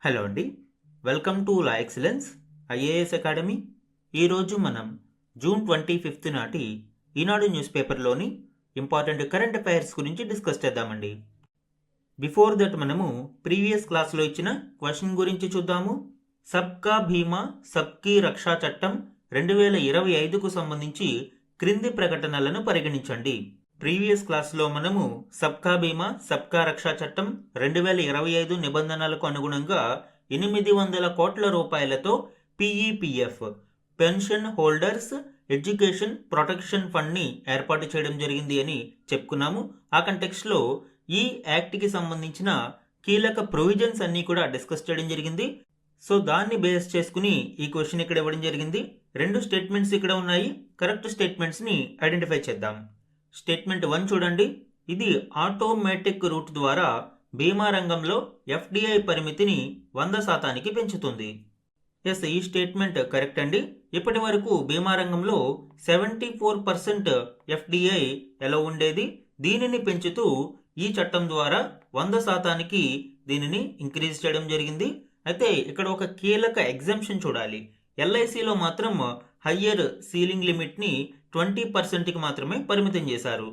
Hello అండి. Welcome to law excellence IAS academy. ఈరోజు మనం జూన్ 25 నాటి ఈనాడు న్యూస్ పేపర్లోని ఇంపార్టెంట్ కరెంట్ అఫైర్స్ గురించి డిస్కస్ చేద్దామండి. బిఫోర్ దట్ మనము ప్రీవియస్ క్లాస్లో ఇచ్చిన క్వశ్చన్ గురించి చూద్దాము. సబ్కా భీమా సబ్కీ రక్షా చట్టం 2025కు సంబంధించి క్రింది ప్రకటనలను పరిగణించండి. ప్రీవియస్ క్లాస్లో మనము సబ్కా బీమా సబ్కా రక్షా చట్టం 2025 నిబంధనలకు అనుగుణంగా 800 కోట్ల రూపాయలతో పీఈపీఎఫ్ పెన్షన్ హోల్డర్స్ ఎడ్యుకేషన్ ప్రొటెక్షన్ ఫండ్ని ఏర్పాటు చేయడం జరిగింది అని చెప్పుకున్నాము. ఆ కంటెక్స్ట్లో ఈ యాక్ట్కి సంబంధించిన కీలక ప్రొవిజన్స్ అన్నీ కూడా డిస్కస్ చేయడం జరిగింది. సో దాన్ని బేస్ చేసుకుని ఈ క్వశ్చన్ ఇక్కడ ఇవ్వడం జరిగింది. రెండు స్టేట్మెంట్స్ ఇక్కడ ఉన్నాయి. కరెక్ట్ స్టేట్మెంట్స్ని ఐడెంటిఫై చేద్దాం. స్టేట్మెంట్ 1 చూడండి. ఇది ఆటోమేటిక్ రూట్ ద్వారా బీమా రంగంలో ఎఫ్డిఐ పరిమితిని 100% పెంచుతుంది. ఎస్, ఈ స్టేట్మెంట్ కరెక్ట్ అండి. ఇప్పటి వరకు బీమా రంగంలో 74% ఎఫ్డిఐ ఎలా ఉండేది. దీనిని పెంచుతూ ఈ చట్టం ద్వారా 100%కి దీనిని ఇంక్రీజ్ చేయడం జరిగింది. అయితే ఇక్కడ ఒక కీలక ఎగ్జంప్షన్ చూడాలి. ఎల్ఐసిలో మాత్రం హయ్యర్ సీలింగ్ లిమిట్ని 20%కి మాత్రమే పరిమితం చేశారు.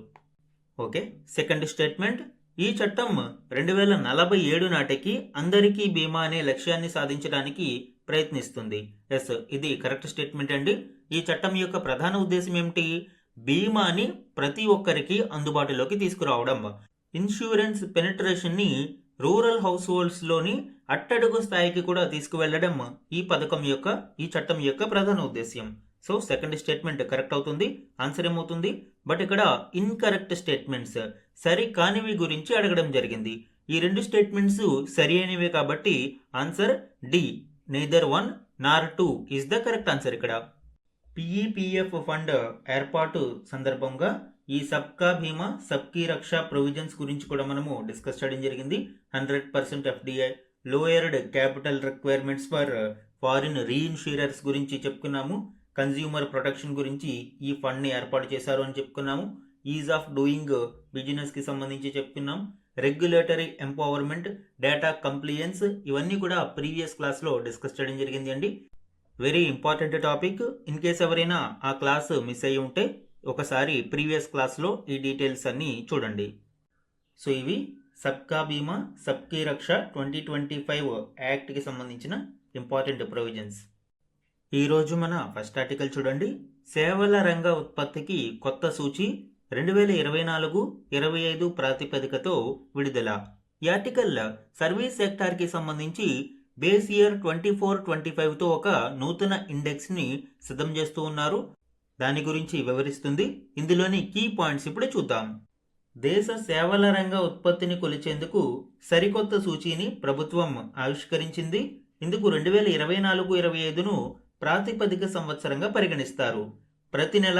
Okay, second statement. ఈ చట్టం 2047 నాటికి అందరికీ బీమా అనే లక్ష్యాన్ని సాధించడానికి ప్రయత్నిస్తుంది. ఎస్, ఇది కరెక్ట్ స్టేట్మెంట్ అండి. ఈ చట్టం యొక్క ప్రధాన ఉద్దేశం ఏమిటి? బీమాని ప్రతి ఒక్కరికి అందుబాటులోకి తీసుకురావడం. ఇన్సూరెన్స్ పెనిట్రేషన్ని రూరల్ హౌస్ హోల్డ్స్లోని అట్టడుగు స్థాయికి కూడా తీసుకువెళ్లడం ఈ చట్టం యొక్క ప్రధాన ఉద్దేశ్యం. సో సెకండ్ స్టేట్మెంట్ కరెక్ట్ అవుతుంది. ఆన్సర్ ఏమవుతుంది? బట్ ఇక్కడ ఇన్కరెక్ట్ స్టేట్మెంట్స్, సరి కానివి గురించి అడగడం జరిగింది. ఈ రెండు స్టేట్మెంట్స్ సరి అయినవే కాబట్టి answer D, neither 1 Nar 2 is the correct answer. ఇక్కడ పీఈపీఎఫ్ ఫండ్ ఏర్పాటు సందర్భంగా ఈ సబ్కా బీమా సబ్కీ రక్షా ప్రొవిజన్స్ గురించి కూడా మనము డిస్కస్ చేయడం జరిగింది. 100% FDI, lowered capital requirements for foreign reinsurers గురించి చెప్పుకున్నాము. కన్జ్యూమర్ ప్రొటెక్షన్ గురించి ఈ ఫండ్ని ఏర్పాటు చేశారు అని చెప్పుకున్నాము. ఈజ్ ఆఫ్ డూయింగ్ బిజినెస్కి సంబంధించి చెప్పుకున్నాం. రెగ్యులేటరీ ఎంపవర్మెంట్, డేటా కంప్లియన్స్, ఇవన్నీ కూడా ప్రీవియస్ క్లాస్లో డిస్కస్ చేయడం జరిగింది అండి. Very important topic. In case ఎవరైనా ఆ క్లాస్ మిస్ అయ్యి ఉంటే ఒకసారి ప్రీవియస్ క్లాస్లో ఈ డీటెయిల్స్ అన్నీ చూడండి. సో ఇవి సబ్కా బీమా సబ్కీ రక్ష 2025 యాక్ట్కి సంబంధించిన ఇంపార్టెంట్ ప్రొవిజన్స్. ఈరోజు మన ఫస్ట్ ఆర్టికల్ చూడండి. సేవల రంగ ఉత్పత్తికి కొత్త సూచి 2024-25 ప్రాతిపదికతో విడుదల. ఈ ఆర్టికల్ సర్వీస్ సెక్టార్కి సంబంధించి బేస్ ఇయర్ 24-25తో ఒక నూతన ఇండెక్స్ని సిద్ధం చేస్తూ ఉన్నారు. దాని గురించి వివరిస్తుంది. ఇందులోని కీ పాయింట్స్ ఇప్పుడు చూద్దాం. దేశ సేవల రంగ ఉత్పత్తిని కొలిచేందుకు సరికొత్త సూచీని ప్రభుత్వం ఆవిష్కరించింది. ఇందుకు 2024-25ను ప్రాతిపదిక సంవత్సరంగా పరిగణిస్తారు. ప్రతి నెల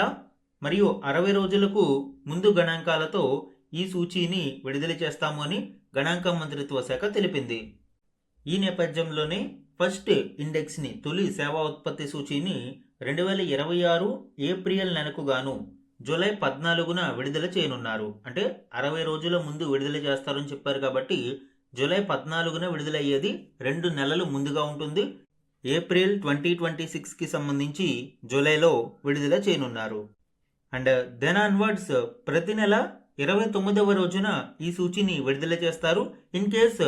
మరియు 60 రోజులకు ముందు గణాంకాలతో ఈ సూచీని విడుదల చేస్తాము అని గణాంక మంత్రిత్వ శాఖ తెలిపింది. ఈ నేపథ్యంలోనే ఫస్ట్ ఇండెక్స్ని, తొలి సేవా ఉత్పత్తి సూచీని 2026 ఏప్రిల్ నెలకు గాను జూలై 14న విడుదల చేయనున్నారు. అంటే 60 రోజుల ముందు విడుదల చేస్తారని చెప్పారు కాబట్టి జూలై 14న విడుదలయ్యేది 2 నెలలు ముందుగా ఉంటుంది. ఏప్రిల్ 2026కి సంబంధించి జూలైలో విడుదల చేయనున్నారు. అండ్ దెన్ ఆన్వర్డ్స్ ప్రతి నెల 29వ రోజున ఈ సూచీని విడుదల చేస్తారు. ఇన్ కేస్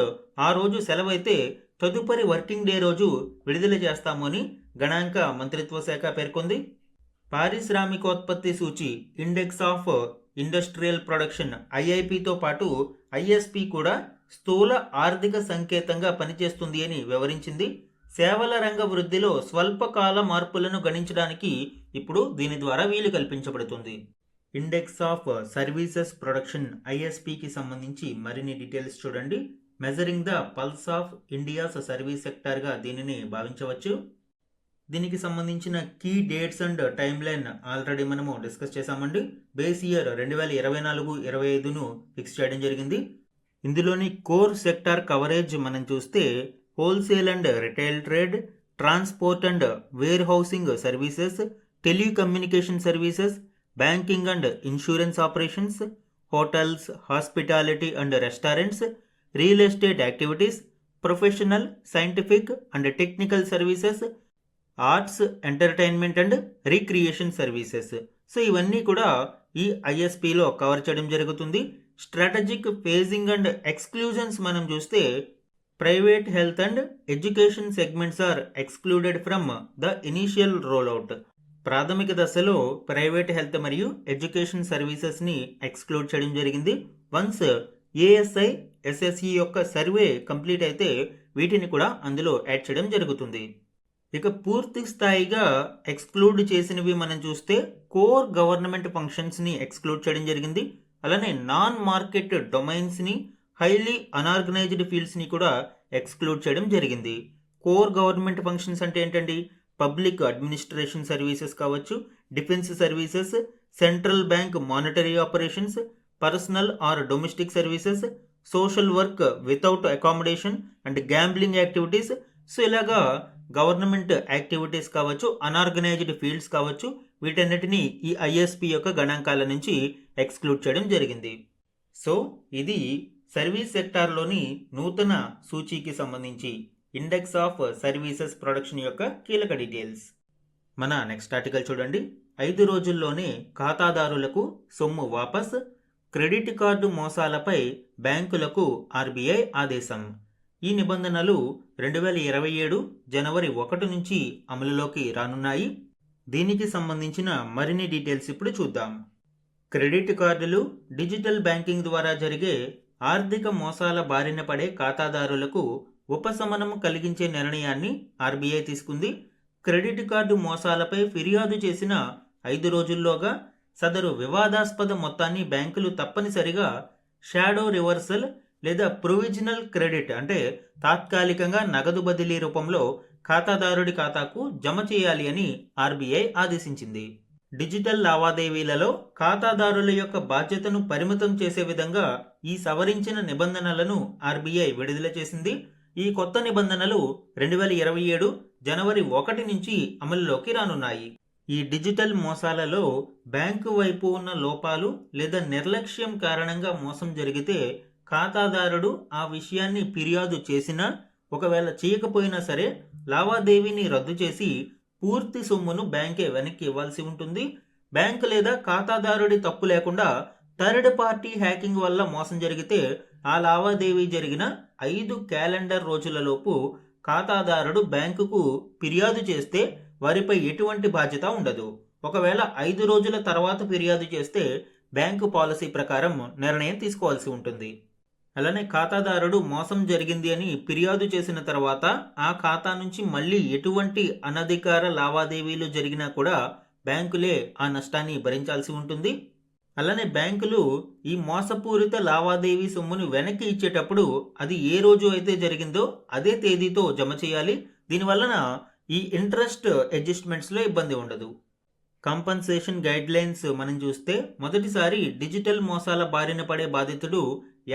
ఆ రోజు సెలవు అయితే తదుపరి వర్కింగ్ డే రోజు విడుదల చేస్తాము అని గణాంక మంత్రిత్వ శాఖ పేర్కొంది. పారిశ్రామికోత్పత్తి సూచి ఇండెక్స్ ఆఫ్ ఇండస్ట్రియల్ ప్రొడక్షన్ ఐఐపితో పాటు ఐఎస్పి కూడా స్థూల ఆర్థిక సంకేతంగా పనిచేస్తుంది అని వివరించింది. సేవల రంగ వృద్ధిలో స్వల్పకాల మార్పులను గణించడానికి ఇప్పుడు దీని ద్వారా వీలు కల్పించబడుతుంది. ఇండెక్స్ ఆఫ్ సర్వీసెస్ ప్రొడక్షన్ ఐఎస్పికి సంబంధించి మరిన్ని డీటెయిల్స్ చూడండి. Measuring the pulse of India's service సెక్టార్గా దీనిని భావించవచ్చు. దీనికి సంబంధించిన key dates and timeline already మనము డిస్కస్ చేశామండి. బేస్ ఇయర్ 2024-25ను ఫిక్స్ చేయడం జరిగింది. ఇందులోని కోర్ సెక్టార్ కవరేజ్ మనం చూస్తే wholesale and retail trade, transport and warehousing services, telecommunication services, banking and insurance operations, hotels, hospitality and restaurants, real estate activities, professional, scientific and technical services, arts, entertainment and recreation services. So ఇవన్నీ కూడా ఈ ఐఎస్పిలో cover చేయడం జరుగుతుంది. Strategic facing and exclusions మనం చూస్తే private health and education segments are excluded from the initial rollout. ప్రాథమిక దశలో private health మరియు ఎడ్యుకేషన్ సర్వీసెస్ని ఎక్స్క్లూడ్ చేయడం జరిగింది. వన్స్ ఏఎస్ఐ ఎస్ఎస్ఈ యొక్క సర్వే కంప్లీట్ అయితే వీటిని కూడా అందులో యాడ్ చేయడం జరుగుతుంది. ఇక పూర్తి స్థాయిగా ఎక్స్క్లూడ్ చేసినవి మనం చూస్తే కోర్ గవర్నమెంట్ ఫంక్షన్స్ని ఎక్స్క్లూడ్ చేయడం జరిగింది. అలానే నాన్ మార్కెట్ డొమైన్స్ని, హైలీ అనార్గనైజ్డ్ ఫీల్డ్స్ని కూడా ఎక్స్క్లూడ్ చేయడం జరిగింది. కోర్ గవర్నమెంట్ ఫంక్షన్స్ అంటే ఏంటండి? పబ్లిక్ అడ్మినిస్ట్రేషన్ సర్వీసెస్ కావచ్చు, defence services, central bank monetary operations, personal or domestic services, social work without accommodation and gambling activities. So ఇలాగా గవర్నమెంట్ యాక్టివిటీస్ కావచ్చు, unorganised fields కావచ్చు, వీటన్నిటిని ఈ ఐఎస్పి యొక్క గణాంకాల నుంచి ఎక్స్క్లూడ్ చేయడం జరిగింది. సో ఇది సర్వీస్ సెక్టార్లోని నూతన సూచీకి సంబంధించి ఇండెక్స్ ఆఫ్ సర్వీసెస్ ప్రొడక్షన్ యొక్క కీలక డీటెయిల్స్. మన నెక్స్ట్ ఆర్టికల్ చూడండి. 5 రోజుల్లోనే ఖాతాదారులకు సొమ్ము వాపస్, క్రెడిట్ కార్డు మోసాలపై బ్యాంకులకు ఆర్బీఐ ఆదేశం. ఈ నిబంధనలు 2027 జనవరి 1 నుంచి అమలులోకి రానున్నాయి. దీనికి సంబంధించిన మరిన్ని డీటెయిల్స్ ఇప్పుడు చూద్దాం. క్రెడిట్ కార్డులు, డిజిటల్ బ్యాంకింగ్ ద్వారా జరిగే ఆర్థిక మోసాల బారిన పడే ఖాతాదారులకు ఉపశమనం కలిగించే నిర్ణయాన్ని ఆర్బీఐ తీసుకుంది. క్రెడిట్ కార్డు మోసాలపై ఫిర్యాదు చేసిన 5 రోజుల్లోగా సదరు వివాదాస్పద మొత్తాన్ని బ్యాంకులు తప్పనిసరిగా షాడో రివర్సల్ లేదా ప్రొవిజనల్ క్రెడిట్ అంటే తాత్కాలికంగా నగదు బదిలీ రూపంలో ఖాతాదారుడి ఖాతాకు జమ చేయాలి అని ఆర్బీఐ ఆదేశించింది. డిజిటల్ లావాదేవీలలో ఖాతాదారుల యొక్క బాధ్యతను పరిమితం చేసే విధంగా ఈ సవరించిన నిబంధనలను ఆర్బీఐ విడుదల చేసింది. ఈ కొత్త నిబంధనలు 2027 జనవరి 1 నుంచి అమలులోకి రానున్నాయి. ఈ డిజిటల్ మోసాలలో బ్యాంకు వైపు ఉన్న లోపాలు లేదా నిర్లక్ష్యం కారణంగా మోసం జరిగితే ఖాతాదారుడు ఆ విషయాన్ని ఫిర్యాదు చేసినా, ఒకవేళ చేయకపోయినా సరే లావాదేవీని రద్దు చేసి పూర్తి సొమ్మును బ్యాంకే వెనక్కి ఇవ్వాల్సి ఉంటుంది. బ్యాంకు లేదా ఖాతాదారుడి తప్పు లేకుండా థర్డ్ పార్టీ హ్యాకింగ్ వల్ల మోసం జరిగితే ఆ లావాదేవీ జరిగిన 5 క్యాలెండర్ రోజులలోపు ఖాతాదారుడు బ్యాంకుకు ఫిర్యాదు చేస్తే వారిపై ఎటువంటి బాధ్యత ఉండదు. ఒకవేళ 5 రోజుల తర్వాత ఫిర్యాదు చేస్తే బ్యాంకు పాలసీ ప్రకారం నిర్ణయం తీసుకోవాల్సి ఉంటుంది. అలానే ఖాతాదారుడు మోసం జరిగింది అని ఫిర్యాదు చేసిన తర్వాత ఆ ఖాతా నుంచి మళ్ళీ ఎటువంటి అనధికార లావాదేవీలు జరిగినా కూడా బ్యాంకులే ఆ నష్టాన్ని భరించాల్సి ఉంటుంది. అలానే బ్యాంకులు ఈ మోసపూరిత లావాదేవీ సొమ్మును వెనక్కి ఇచ్చేటప్పుడు అది ఏ రోజు అయితే జరిగిందో అదే తేదీతో జమ చేయాలి. దీనివలన ఈ ఇంట్రెస్ట్ అడ్జస్ట్మెంట్స్లో ఇబ్బంది ఉండదు. కంపన్సేషన్ గైడ్ లైన్స్ మనం చూస్తే మొదటిసారి డిజిటల్ మోసాల బారిన పడే బాధితుడు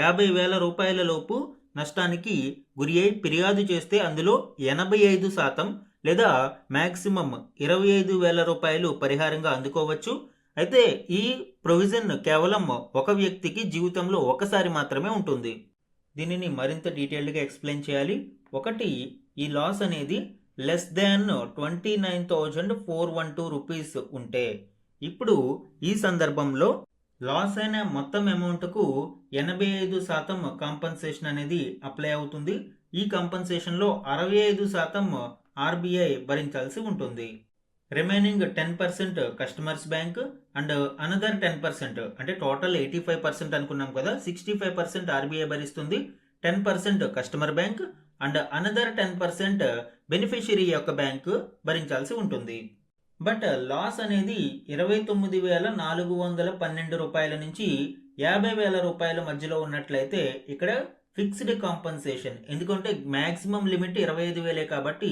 50,000 రూపాయల లోపు నష్టానికి గురి అయి ఫిర్యాదు చేస్తే అందులో 85% లేదా మ్యాక్సిమం 25,000 రూపాయలు పరిహారంగా అందుకోవచ్చు. అయితే ఈ ప్రొవిజన్ కేవలం ఒక వ్యక్తికి జీవితంలో ఒకసారి మాత్రమే ఉంటుంది. దీనిని మరింత డీటెయిల్డ్గా ఎక్స్ప్లెయిన్ చేయాలి. ఒకటి, ఈ లాస్ అనేది లెస్ దాన్ 29,412 రూపీస్ ఉంటే, ఇప్పుడు ఈ సందర్భంలో లాస్ అయిన మొత్తం అమౌంట్కు 85% కాంపన్సేషన్ అనేది అప్లై అవుతుంది. ఈ కాంపన్సేషన్లో 65% ఆర్బీఐ భరించాల్సి ఉంటుంది. Remaining 10% customers bank and another 10% అంటే టోటల్ 85% అనుకున్నాం కదా, 65% ఆర్బీఐ భరిస్తుంది, 10% customer bank and another 10% beneficiary యొక్క బ్యాంకు భరించాల్సి ఉంటుంది. బట్ లాస్ అనేది 29,412 రూపాయల నుంచి 50,000 రూపాయల మధ్యలో ఉన్నట్లయితే ఇక్కడ ఫిక్స్డ్ కాంపన్సేషన్, ఎందుకంటే మ్యాక్సిమం లిమిట్ 25,000 కాబట్టి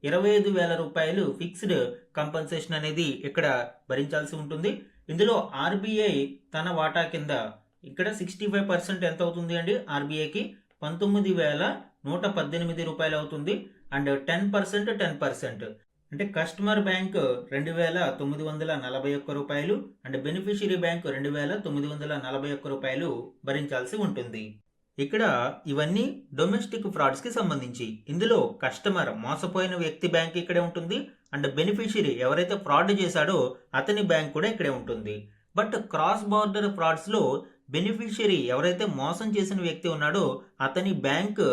25,000 రూపాయలు ఫిక్స్డ్ కాంపన్సేషన్ అనేది ఇక్కడ భరించాల్సి ఉంటుంది. ఇందులో ఆర్బీఐ తన వాటా కింద ఇక్కడ 65% ఎంత అవుతుంది అండి? ఆర్బీఐకి 19,118 రూపాయలు అవుతుంది. అండ్ 10% అంటే కస్టమర్ బ్యాంక్ 2,941 రూపాయలు అండ్ బెనిఫిషియరీ బ్యాంక్ 2,941 రూపాయలు భరించాల్సి ఉంటుంది. ఇక్కడ ఇవన్నీ డొమెస్టిక్ ఫ్రాడ్స్కి సంబంధించి. ఇందులో కస్టమర్ మోసపోయిన వ్యక్తి బ్యాంక్ ఇక్కడే ఉంటుంది అండ్ బెనిఫిషియరీ ఎవరైతే ఫ్రాడ్ చేశాడో అతని బ్యాంక్ కూడా ఇక్కడే ఉంటుంది. బట్ క్రాస్ బార్డర్ ఫ్రాడ్స్లో బెనిఫిషియరీ ఎవరైతే మోసం చేసిన వ్యక్తి ఉన్నాడో అతని బ్యాంక్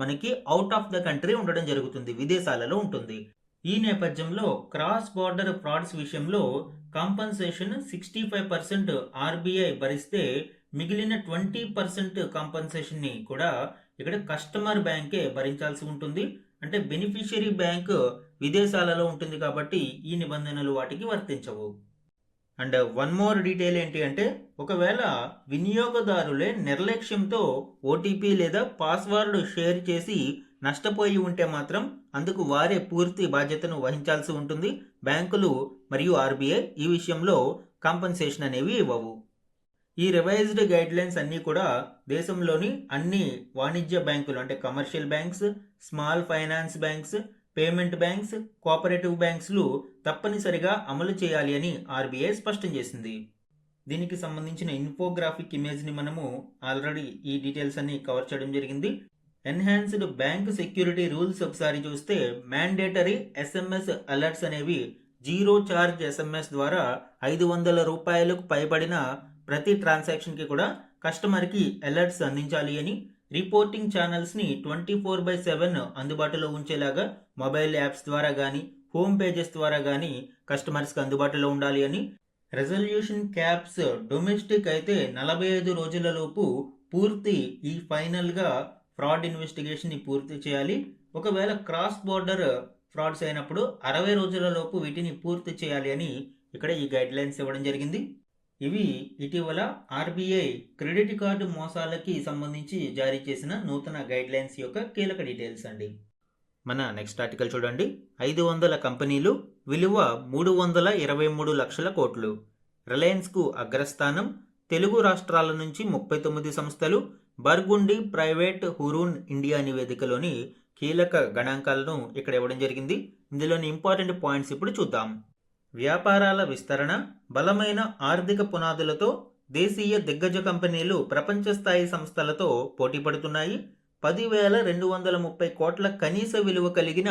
మనకి అవుట్ ఆఫ్ ద కంట్రీ ఉండడం జరుగుతుంది, విదేశాలలో ఉంటుంది. ఈ నేపథ్యంలో క్రాస్ బార్డర్ ఫ్రాడ్స్ విషయంలో కాంపన్సేషన్ 65% ఆర్బీఐ భరిస్తే మిగిలిన 20% కాంపన్సేషన్ని కూడా ఇక్కడ కస్టమర్ బ్యాంకే భరించాల్సి ఉంటుంది. అంటే బెనిఫిషియరీ బ్యాంక్ విదేశాలలో ఉంటుంది కాబట్టి ఈ నిబంధనలు వాటికి వర్తించవు. అండ్ వన్ మోర్ డీటెయిల్ ఏంటి అంటే, ఒకవేళ వినియోగదారులే నిర్లక్ష్యంతో ఓటీపీ లేదా పాస్వర్డ్ షేర్ చేసి నష్టపోయి ఉంటే మాత్రం అందుకు వారే పూర్తి బాధ్యతను వహించాల్సి ఉంటుంది. బ్యాంకులు మరియు ఆర్బీఐ ఈ విషయంలో కాంపన్సేషన్ అనేవి ఇవ్వవు. ఈ రివైజ్డ్ గైడ్లైన్స్ అన్నీ కూడా దేశంలోని అన్ని వాణిజ్య బ్యాంకులు అంటే commercial banks, small finance banks, payment banks, cooperative బ్యాంక్స్లు తప్పనిసరిగా అమలు చేయాలి అని ఆర్బీఐ స్పష్టం చేసింది. దీనికి సంబంధించిన ఇన్ఫోగ్రాఫిక్ ఇమేజ్ని మనము ఆల్రెడీ ఈ డీటెయిల్స్ అన్ని కవర్ చేయడం జరిగింది. ఎన్హాన్స్డ్ బ్యాంక్ సెక్యూరిటీ రూల్స్ ఒకసారి చూస్తే మ్యాండేటరీ ఎస్ఎంఎస్ అలర్ట్స్ అనేవి జీరో ఛార్జ్ ఎస్ఎంఎస్ ద్వారా 500 రూపాయలకు పైబడిన ప్రతి ట్రాన్సాక్షన్కి కూడా కస్టమర్కి అలర్ట్స్ అందించాలి అని, రిపోర్టింగ్ ఛానల్స్ని 24/7 అందుబాటులో ఉంచేలాగా మొబైల్ యాప్స్ ద్వారా కానీ హోమ్ పేజెస్ ద్వారా కానీ కస్టమర్స్కి అందుబాటులో ఉండాలి అని, రెజల్యూషన్ క్యాప్స్ డొమెస్టిక్ అయితే 45 రోజులలోపు పూర్తి ఈ ఫైనల్గా ఫ్రాడ్ ఇన్వెస్టిగేషన్ని పూర్తి చేయాలి. ఒకవేళ క్రాస్ బోర్డర్ ఫ్రాడ్స్ అయినప్పుడు 60 రోజులలోపు వీటిని పూర్తి చేయాలి అని ఇక్కడ ఈ గైడ్లైన్స్ ఇవ్వడం జరిగింది. ఇవి ఇటీవల ఆర్బీఐ క్రెడిట్ కార్డు మోసాలకి సంబంధించి జారీ చేసిన నూతన గైడ్లైన్స్ యొక్క కీలక డీటెయిల్స్ అండి. మన నెక్స్ట్ ఆర్టికల్ చూడండి. 500 కంపెనీలు, విలువ 323 లక్షల కోట్లు. రిలయన్స్కు అగ్రస్థానం. తెలుగు రాష్ట్రాల నుంచి 39 సంస్థలు. బర్గుండి ప్రైవేట్ హురూన్ ఇండియా నివేదికలోని కీలక గణాంకాలను ఇక్కడ ఇవ్వడం జరిగింది. ఇందులోని ఇంపార్టెంట్ పాయింట్స్ ఇప్పుడు చూద్దాం. వ్యాపారాల విస్తరణ, బలమైన ఆర్థిక పునాదులతో దేశీయ దిగ్గజ కంపెనీలు ప్రపంచ స్థాయి సంస్థలతో పోటీ పడుతున్నాయి. 10,230 కోట్ల కనీస విలువ కలిగిన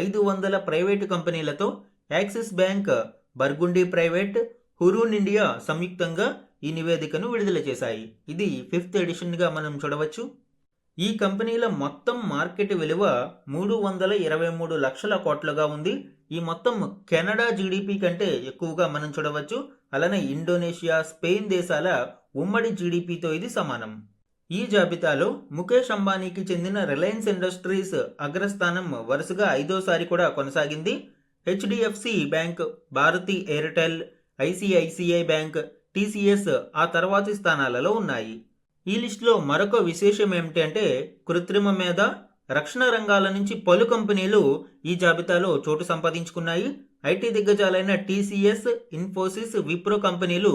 500 ప్రైవేటు కంపెనీలతో Axis Bank, Burgundy Private, Hurun India సంయుక్తంగా ఈ నివేదికను విడుదల చేశాయి. ఇది 5th ఎడిషన్గా మనం చూడవచ్చు. ఈ కంపెనీల మొత్తం మార్కెట్ విలువ 323 లక్షల కోట్లుగా ఉంది. ఈ మొత్తం కెనడా జీడిపి కంటే ఎక్కువగా మనం చూడవచ్చు. అలానే ఇండోనేషియా, స్పెయిన్ దేశాల ఉమ్మడి జీడిపితో ఇది సమానం. ఈ జాబితాలో ముఖేష్ అంబానీకి చెందిన రిలయన్స్ ఇండస్ట్రీస్ అగ్రస్థానం వరుసగా 5వ సారి కూడా కొనసాగింది. HDFC bank, Bharti Airtel, ICICI bank, TCS ఆ తర్వాతి స్థానాలలో ఉన్నాయి. ఈ లిస్టులో మరొక విశేషం ఏమిటంటే, కృత్రిమ మేధ, రక్షణ రంగాల నుంచి పలు కంపెనీలు ఈ జాబితాలో చోటు సంపాదించుకున్నాయి. ఐటీ దిగ్గజాలైన టీసీఎస్, ఇన్ఫోసిస్, విప్రో కంపెనీలు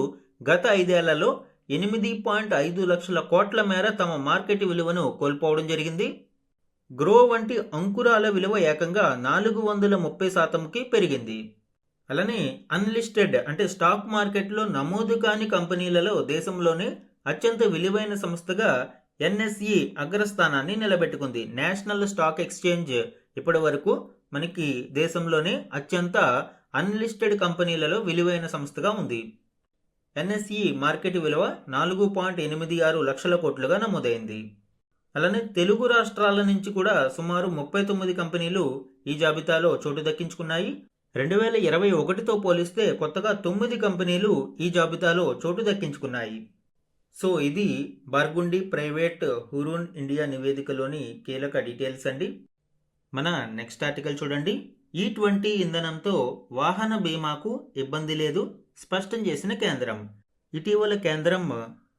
గత 5 ఏళ్లలో 8.5 లక్షల కోట్ల మేర తమ మార్కెట్ విలువను కోల్పోవడం జరిగింది. గ్రో వంటి అంకురాల విలువ ఏకంగా 430%కి పెరిగింది. అలానే అన్లిస్టెడ్ అంటే స్టాక్ మార్కెట్లో నమోదు కాని కంపెనీలలో దేశంలోనే అత్యంత విలువైన సంస్థగా ఎన్ఎస్ఈ అగ్రస్థానాన్ని నిలబెట్టుకుంది. నేషనల్ స్టాక్ ఎక్స్చేంజ్ ఇప్పటి వరకు మనకి దేశంలోనే అత్యంత అన్లిస్టెడ్ కంపెనీలలో విలువైన సంస్థగా ఉంది. ఎన్ఎస్ఈ మార్కెట్ విలువ 4.86 లక్షల కోట్లుగా నమోదైంది. అలానే తెలుగు రాష్ట్రాల నుంచి కూడా సుమారు 39 కంపెనీలు ఈ జాబితాలో చోటు దక్కించుకున్నాయి. 2021తో పోలిస్తే కొత్తగా 9 కంపెనీలు ఈ జాబితాలో చోటు దక్కించుకున్నాయి. సో ఇది బర్గుండి ప్రైవేట్ హురూన్ ఇండియా నివేదికలోని కీలక డీటెయిల్స్ అండి. మన నెక్స్ట్ ఆర్టికల్ చూడండి. E20 ఇంధనంతో వాహన బీమాకు ఇబ్బంది లేదు, స్పష్టం చేసిన కేంద్రం. ఇటీవల కేంద్రం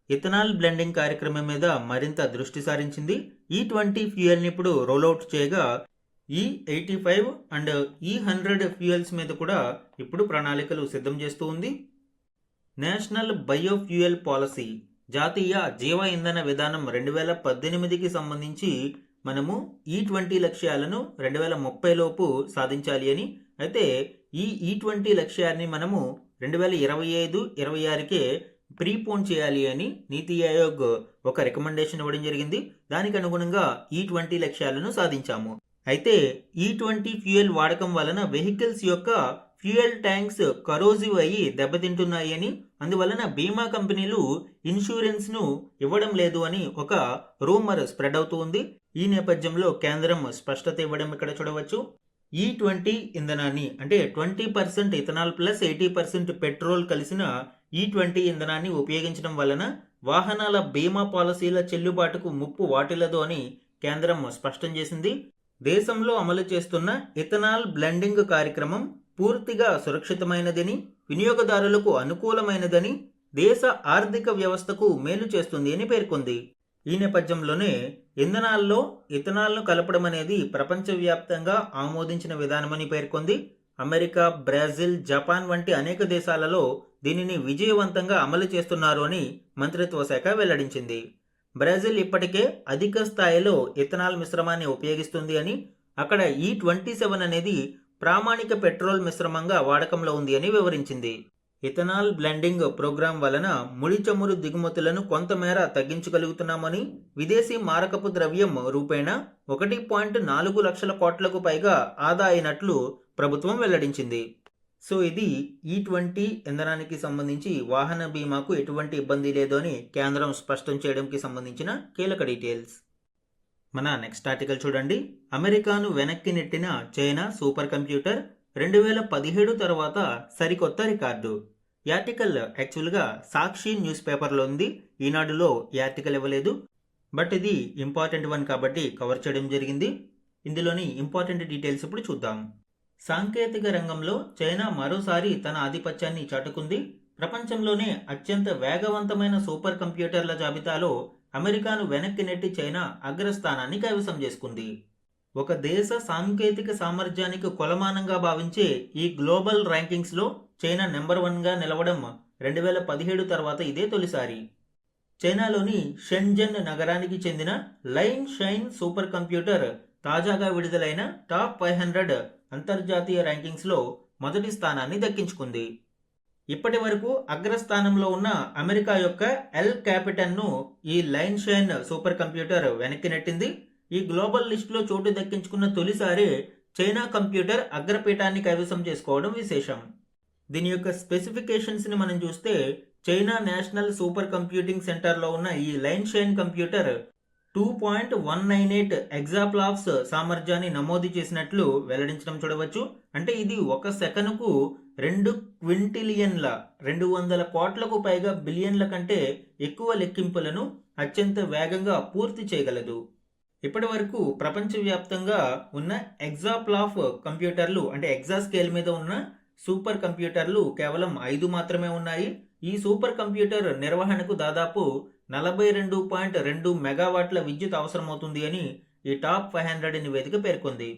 ఇథనాల్ బ్లెండింగ్ కార్యక్రమం మీద మరింత దృష్టి సారించింది. E20 ఫ్యూయల్ని ఇప్పుడు రోల్అవుట్ చేయగా E85 అండ్ E100 ఫ్యూయల్స్ మీద కూడా ఇప్పుడు ప్రణాళికలు సిద్ధం చేస్తూ ఉంది. నేషనల్ బయోఫ్యూయల్ పాలసీ, జాతీయ జీవ ఇంధన విధానం 2018కి సంబంధించి మనము E20 లక్ష్యాలను 2030 లోపు సాధించాలి అని. అయితే ఈ E20 లక్ష్యాన్ని మనము 2025-26కే ప్రీపోన్ చేయాలి అని నీతి ఆయోగ్ ఒక రికమెండేషన్ ఇవ్వడం జరిగింది. దానికి అనుగుణంగా E20 లక్ష్యాలను సాధించాము. అయితే E20 ఫ్యూయల్ వాడకం వలన వెహికల్స్ యొక్క ఫ్యూయల్ ట్యాంక్స్ కరోజివ్ అయ్యి దెబ్బతింటున్నాయి అని, అందువలన బీమా కంపెనీలు ఇన్సూరెన్స్ ను ఇవ్వడం లేదు అని ఒక రూమర్ స్ప్రెడ్ అవుతూ ఉంది. ఈ నేపథ్యంలో కేంద్రం స్పష్టత ఇవ్వడం ఇక్కడ చూడవచ్చు. E20 ఇంధనాన్ని అంటే 20% ఇథనాల్ ప్లస్ 80% పెట్రోల్ కలిసిన E20 ఇంధనాన్ని ఉపయోగించడం వలన వాహనాల బీమా పాలసీల చెల్లుబాటుకు ముప్పు వాటిల్లదు అని కేంద్రం స్పష్టం చేసింది. దేశంలో అమలు చేస్తున్న ఇథనాల్ బ్లెండింగ్ కార్యక్రమం పూర్తిగా సురక్షితమైనదని, వినియోగదారులకు అనుకూలమైనదని, దేశ ఆర్థిక వ్యవస్థకు మేలు చేస్తుంది అని పేర్కొంది. ఈ నేపథ్యంలోనే ఇంధనాల్లో ఇథనాల్ను కలపడం అనేది ప్రపంచవ్యాప్తంగా ఆమోదించిన విధానమని పేర్కొంది. అమెరికా, బ్రెజిల్, జపాన్ వంటి అనేక దేశాలలో దీనిని విజయవంతంగా అమలు చేస్తున్నారు అని మంత్రిత్వ శాఖ వెల్లడించింది. బ్రెజిల్ ఇప్పటికే అధిక స్థాయిలో ఇథనాల్ మిశ్రమాన్ని ఉపయోగిస్తుంది అని, అక్కడ E27 అనేది ప్రామాణిక పెట్రోల్ మిశ్రమంగా వాడకంలో ఉంది అని వివరించింది. ఇథనాల్ బ్లెండింగ్ ప్రోగ్రాం వలన ముడి చమురు దిగుమతులను కొంతమేర తగ్గించగలుగుతున్నామని, విదేశీ మారకపు ద్రవ్యం రూపేణా 1.4 లక్షల కోట్లకు పైగా ఆదా అయినట్లు ప్రభుత్వం వెల్లడించింది. సో ఇది E20 ఇంధనానికి సంబంధించి వాహన బీమాకు ఎటువంటి ఇబ్బంది లేదు అని కేంద్రం స్పష్టం చేయడానికి సంబంధించిన కీలక డీటెయిల్స్. మన నెక్స్ట్ ఆర్టికల్ చూడండి. అమెరికాను వెనక్కి నెట్టిన చైనా సూపర్ కంప్యూటర్ 2017 తర్వాత సరికొత్త రికార్డు. ఈ ఆర్టికల్ యాక్చువల్గా సాక్షి న్యూస్ పేపర్లో ఉంది. ఈనాడులో ఈ ఆర్టికల్ ఇవ్వలేదు, బట్ ఇది ఇంపార్టెంట్ వన్ కాబట్టి కవర్ చేయడం జరిగింది. ఇందులోని ఇంపార్టెంట్ డీటెయిల్స్ ఇప్పుడు చూద్దాం. సాంకేతిక రంగంలో చైనా మరోసారి తన ఆధిపత్యాన్ని చాటుకుంది. ప్రపంచంలోనే అత్యంత వేగవంతమైన సూపర్ కంప్యూటర్ల జాబితాలో అమెరికాను వెనక్కి నెట్టి చైనా అగ్రస్థానాన్ని కైవసం చేసుకుంది. ఒక దేశ సాంకేతిక సామర్థ్యానికి కొలమానంగా భావించే ఈ గ్లోబల్ ర్యాంకింగ్స్లో చైనా నెంబర్ 1గా నిలవడం 2017 తర్వాత ఇదే తొలిసారి. చైనాలోని షెన్జెన్ నగరానికి చెందిన లైన్ షైన్ సూపర్ కంప్యూటర్ తాజాగా విడుదలైన టాప్ 500 అంతర్జాతీయ ర్యాంకింగ్స్లో మొదటి స్థానాన్ని దక్కించుకుంది. ఇప్పటి వరకు అగ్రస్థానంలో ఉన్న అమెరికా యొక్క ఎల్ క్యాపిటన్ను ఈ లైన్ షైన్ సూపర్ కంప్యూటర్ వెనక్కి నెట్టింది. ఈ గ్లోబల్ లిస్టులో చోటు దక్కించుకున్న తొలిసారి చైనా కంప్యూటర్ అగ్రపీఠాన్ని కైవసం చేసుకోవడం విశేషం. దీని యొక్క స్పెసిఫికేషన్స్ని మనం చూస్తే చైనా నేషనల్ సూపర్ కంప్యూటింగ్ సెంటర్లో ఉన్న ఈ లైన్ షైన్ కంప్యూటర్ 2.198 ఎగ్జాప్లాప్స్ సామర్థ్యాన్ని నమోదు చేసినట్లు వెల్లడించడం చూడవచ్చు. అంటే ఇది ఒక సెకనుకు 2 క్వింటిలియన్ల 200 కోట్లకు పైగా బిలియన్ల కంటే ఎక్కువ లెక్కింపులను అత్యంత వేగంగా పూర్తి చేయగలదు. ఇప్పటి వరకు ప్రపంచవ్యాప్తంగా ఉన్న ఎగ్జాప్లాప్ కంప్యూటర్లు అంటే ఎగ్జా స్కేల్ మీద ఉన్న సూపర్ కంప్యూటర్లు కేవలం 5 మాత్రమే ఉన్నాయి. ఈ సూపర్ కంప్యూటర్ నిర్వహణకు దాదాపు 42.2 మెగావాట్ల విద్యుత్ అవసరమవుతుంది అని ఈ టాప్ 500 నివేదిక పేర్కొంది.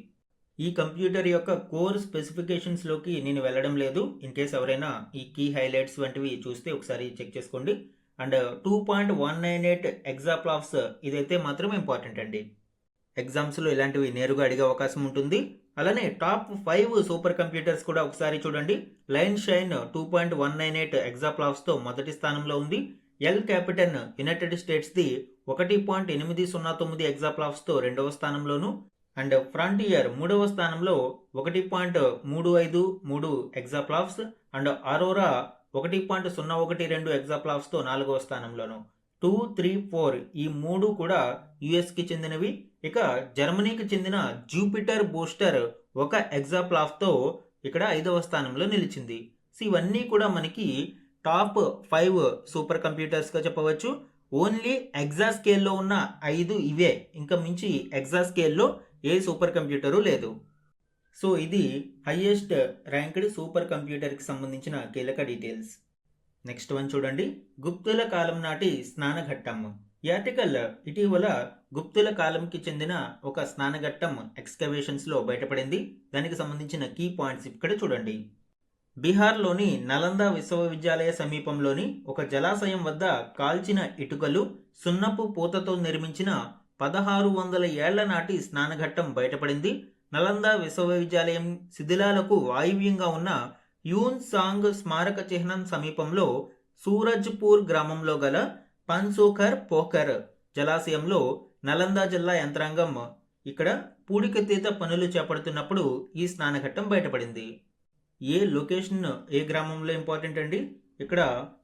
ఈ కంప్యూటర్ యొక్క కోర్ స్పెసిఫికేషన్స్లోకి నేను వెళ్ళడం లేదు. ఇన్ కేస్ ఎవరైనా ఈ కీ హైలైట్స్ వంటివి చూస్తే ఒకసారి చెక్ చేసుకోండి. అండ్ 2.198 ఎగ్జాప్లాప్స్ ఇదైతే మాత్రం ఇంపార్టెంట్ అండి. ఎగ్జామ్స్లో ఇలాంటివి నేరుగా అడిగే అవకాశం ఉంటుంది. అలానే టాప్ 5 సూపర్ కంప్యూటర్స్ కూడా ఒకసారి చూడండి. లైన్ షైన్ 2.198 ఎగ్జాప్లాప్స్తో మొదటి స్థానంలో ఉంది. ఎల్ క్యాపిటన్ యునైటెడ్ స్టేట్స్ది 1.809 ఎగ్జాప్లాప్స్తో రెండవ స్థానంలోను, అండ్ ఫ్రాంటియర్ మూడవ స్థానంలో 1.353 ఎగ్జాప్లాప్స్, అండ్ అరోరా 1.012 ఎగ్జాప్లాప్స్తో నాలుగవ స్థానంలోను. 2, 3, 4 ఈ మూడు కూడా యుఎస్కి చెందినవి. ఇక జర్మనీకి చెందిన జూపిటర్ బూస్టర్ 1 ఎగ్జాప్లాప్తో ఇక్కడ 5వ స్థానంలో నిలిచింది. సో ఇవన్నీ కూడా మనకి టాప్ 5 సూపర్ కంప్యూటర్స్గా చెప్పవచ్చు. ఓన్లీ ఎగ్జా స్కేల్లో ఉన్న 5 ఇవే, ఇంకా మించి ఎగ్జా స్కేల్లో ఏ సూపర్ కంప్యూటరు లేదు. సో ఇది హైయెస్ట్ ర్యాంక్డ్ సూపర్ కంప్యూటర్కి సంబంధించిన కీలక డీటెయిల్స్. నెక్స్ట్ వన్ చూడండి. గుప్తుల కాలం నాటి స్నానఘట్టం. ఈ ఆర్టికల్ ఇటీవల గుప్తుల కాలంకి చెందిన ఒక స్నానఘట్టం ఎక్స్కవేషన్స్లో బయటపడింది. దానికి సంబంధించిన కీ పాయింట్స్ ఇక్కడ చూడండి. బీహార్లోని నలంద విశ్వవిద్యాలయ సమీపంలోని ఒక జలాశయం వద్ద కాల్చిన ఇటుకలు, సున్నపు పూతతో నిర్మించిన 1600 ఏళ్ల నాటి స్నానఘట్టం బయటపడింది. నలంద విశ్వవిద్యాలయం శిథిలాలకు వాయువ్యంగా ఉన్న యూన్ సాంగ్ స్మారక చిహ్నం సమీపంలో సూరజ్పూర్ గ్రామంలో గల పన్సోఖర్ పోఖర్ జలాశయంలో నలంద జిల్లా యంత్రాంగం ఇక్కడ పూడికతీత పనులు చేపడుతున్నప్పుడు ఈ స్నానఘట్టం బయటపడింది. ఏ లొకేషన్ ఏ గ్రామంలో ఇంపార్టెంట్ అండి? ఇక్కడ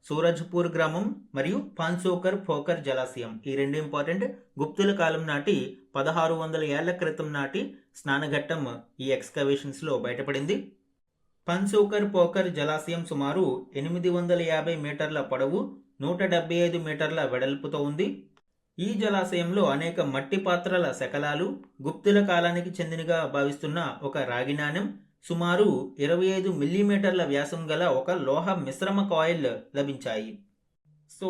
సూరజ్పూర్ గ్రామం మరియు పన్సోఖర్ పోఖర్ జలాశయం ఈ రెండు ఇంపార్టెంట్. గుప్తుల కాలం నాటి 1600 ఏళ్ల క్రితం నాటి స్నానఘట్టం ఈ ఎక్స్కవేషన్స్లో బయటపడింది. పన్సోఖర్ పోఖర్ జలాశయం సుమారు 850 మీటర్ల పొడవు, 175 మీటర్ల వెడల్పుతో ఉంది. ఈ జలాశయంలో అనేక మట్టి పాత్రల శకలాలు, గుప్తుల కాలానికి చెందినగా భావిస్తున్న ఒక రాగి నాణెం, సుమారు 25 మిల్లీమీటర్ల వ్యాసం గల ఒక లోహ మిశ్రమ కాయిల్ లభించాయి. సో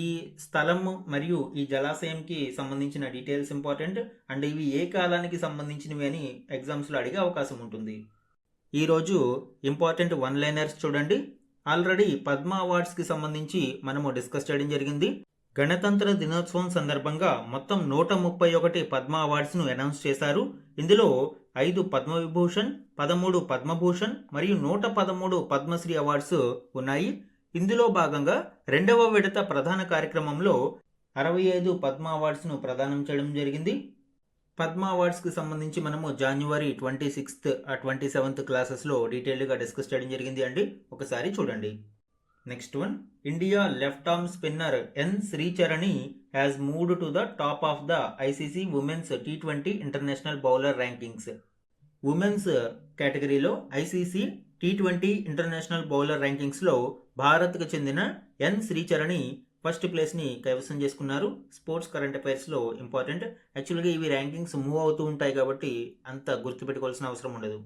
ఈ స్థలం మరియు ఈ జలాశయంకి సంబంధించిన డీటెయిల్స్ ఇంపార్టెంట్ అండ్ ఇవి ఏ కాలానికి సంబంధించినవి అని ఎగ్జామ్స్లో అడిగే అవకాశం ఉంటుంది. ఈరోజు ఇంపార్టెంట్ వన్ లైనర్స్ చూడండి. ఆల్రెడీ పద్మ అవార్డ్స్కి సంబంధించి మనము డిస్కస్ చేయడం జరిగింది. గణతంత్ర దినోత్సవం సందర్భంగా మొత్తం 131 పద్మ అవార్డ్స్ను అనౌన్స్ చేశారు. ఇందులో 5 పద్మవిభూషణ్, 13 పద్మభూషణ్ మరియు 113 పద్మశ్రీ అవార్డ్స్ ఉన్నాయి. ఇందులో భాగంగా 2వ విడత ప్రధాన కార్యక్రమంలో 65 పద్మ అవార్డ్స్ను ప్రదానం చేయడం జరిగింది. పద్మ అవార్డ్స్కి సంబంధించి మనము January 26th 27th క్లాసెస్లో డీటెయిల్గా డిస్కస్ చేయడం జరిగింది అండి. ఒకసారి చూడండి. Next one, India left arm spinner N Shricharani has moved to the top of the ICC women's T20 international bowler rankings. Women's కేటగిరీలో ఐసీసీ T20 ఇంటర్నేషనల్ బౌలర్ ర్యాంకింగ్స్లో భారత్కు చెందిన ఎన్ శ్రీచరణి ఫస్ట్ ప్లేస్ని కైవసం చేసుకున్నారు. స్పోర్ట్స్ కరెంట్ అఫైర్స్లో ఇంపార్టెంట్. యాక్చువల్గా ఇవి ర్యాంకింగ్స్ మూవ్ అవుతూ ఉంటాయి కాబట్టి అంత గుర్తుపెట్టుకోవాల్సిన అవసరం ఉండదు.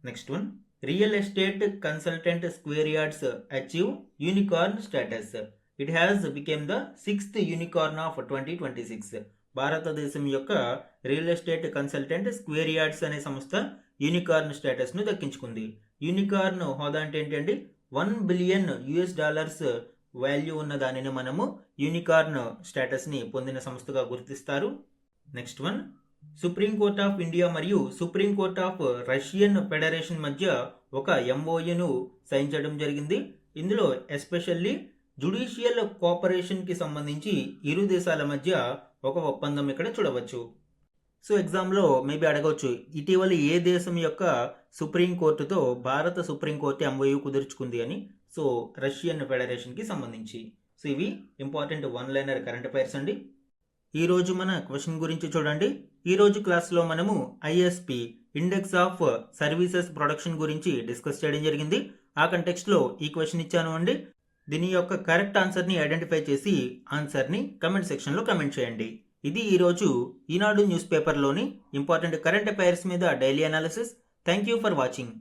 Next one, real estate consultant square yards achieve unicorn status. It has became the 6th unicorn of 2026. భారతదేశం యొక్క real estate consultant square yards అనే సంస్థ యూనికార్న్ స్టేటస్ను దక్కించుకుంది. యూనికార్న్ హోదా అంటే ఏంటండి? $1 బిలియన్ వాల్యూ ఉన్న దానిని మనము యూనికార్న్ స్టేటస్ని పొందిన సంస్థగా గుర్తిస్తారు. Next one, Supreme Court of India మరియు సుప్రీంకోర్ట్ ఆఫ్ రష్యన్ ఫెడరేషన్ మధ్య ఒక MOUను సైన్ చేయడం జరిగింది. ఇందులో ఎస్పెషల్లీ జుడిషియల్ కోఆపరేషన్కి సంబంధించి ఇరు దేశాల మధ్య ఒక ఒప్పందం ఇక్కడ చూడవచ్చు. సో ఎగ్జామ్లో మేబీ అడగవచ్చు, ఇటీవల ఏ దేశం యొక్క సుప్రీంకోర్టుతో భారత సుప్రీంకోర్టు MOU కుదుర్చుకుంది అని. సో రష్యన్ ఫెడరేషన్కి సంబంధించి. సో ఇవి important one liner current affairs అండి. ఈరోజు మన క్వశ్చన్ గురించి చూడండి. ఈరోజు క్లాస్లో మనము ISP index of services production గురించి డిస్కస్ చేయడం జరిగింది. ఆ కంటెక్స్ట్లో ఈ క్వశ్చన్ ఇచ్చాను అండి. దీని యొక్క కరెక్ట్ ఆన్సర్ని ఐడెంటిఫై చేసి ఆన్సర్ని కమెంట్ సెక్షన్లో కమెంట్ చేయండి. ఇది ఈరోజు ఈనాడు న్యూస్ పేపర్లోని ఇంపార్టెంట్ కరెంట్ అఫైర్స్ మీద daily analysis. Thank you for watching.